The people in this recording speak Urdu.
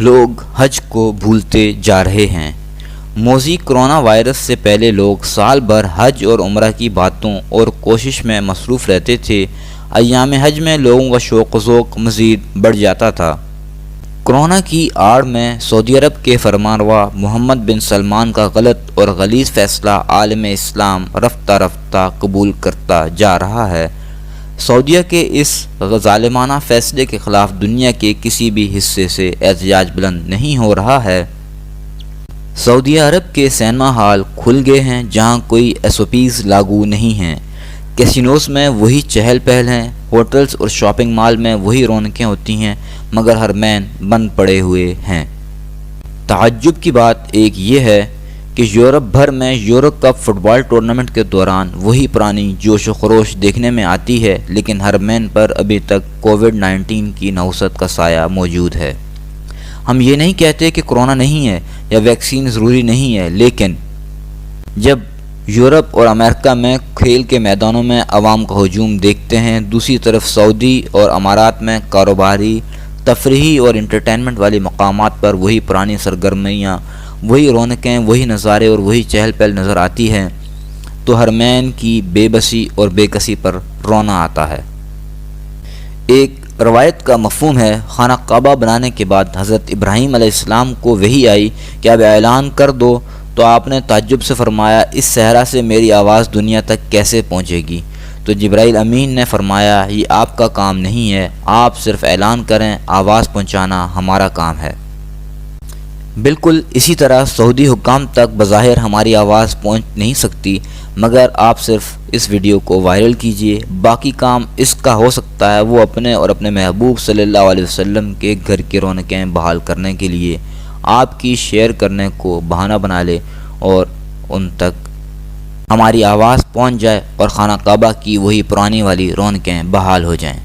لوگ حج کو بھولتے جا رہے ہیں۔ موذی کرونا وائرس سے پہلے لوگ سال بھر حج اور عمرہ کی باتوں اور کوشش میں مصروف رہتے تھے۔ ایام حج میں لوگوں کا شوق و ذوق مزید بڑھ جاتا تھا۔ کرونا کی آڑ میں سعودی عرب کے فرمانروا محمد بن سلمان کا غلط اور غلیظ فیصلہ عالم اسلام رفتہ رفتہ قبول کرتا جا رہا ہے۔ سعودیہ کے اس ظالمانہ فیصلے کے خلاف دنیا کے کسی بھی حصے سے احتجاج بلند نہیں ہو رہا ہے۔ سعودی عرب کے سینما ہال کھل گئے ہیں جہاں کوئی SOPs لاگو نہیں ہیں۔ کیسینوز میں وہی چہل پہل ہیں، ہوٹلز اور شاپنگ مال میں وہی رونقیں ہوتی ہیں، مگر حرمین بند پڑے ہوئے ہیں۔ تعجب کی بات ایک یہ ہے کہ یورپ بھر میں یورو کپ فٹ بال ٹورنامنٹ کے دوران وہی پرانی جوش و خروش دیکھنے میں آتی ہے، لیکن حرمین پر ابھی تک کووڈ-19 کی نحوست کا سایہ موجود ہے۔ ہم یہ نہیں کہتے کہ کرونا نہیں ہے یا ویکسین ضروری نہیں ہے، لیکن جب یورپ اور امریکہ میں کھیل کے میدانوں میں عوام کا ہجوم دیکھتے ہیں، دوسری طرف سعودی اور امارات میں کاروباری، تفریحی اور انٹرٹینمنٹ والی مقامات پر وہی پرانی سرگرمیاں، وہی رونقیں، وہی نظارے اور وہی چہل پہل نظر آتی ہیں، تو حرمین کی بے بسی اور بے کسی پر رونا آتا ہے۔ ایک روایت کا مفہوم ہے، خانہ کعبہ بنانے کے بعد حضرت ابراہیم علیہ السلام کو وحی آئی کہ اب اعلان کر دو، تو آپ نے تعجب سے فرمایا، اس صحرا سے میری آواز دنیا تک کیسے پہنچے گی؟ تو جبرائیل امین نے فرمایا، یہ آپ کا کام نہیں ہے، آپ صرف اعلان کریں، آواز پہنچانا ہمارا کام ہے۔ بالکل اسی طرح سعودی حکام تک بظاہر ہماری آواز پہنچ نہیں سکتی، مگر آپ صرف اس ویڈیو کو وائرل کیجئے، باقی کام اس کا ہو سکتا ہے وہ اپنے اور اپنے محبوب صلی اللہ علیہ وسلم کے گھر کی رونقیں بحال کرنے کے لیے آپ کی شیئر کرنے کو بہانہ بنا لے اور ان تک ہماری آواز پہنچ جائے اور خانہ کعبہ کی وہی پرانی والی رونقیں بحال ہو جائیں۔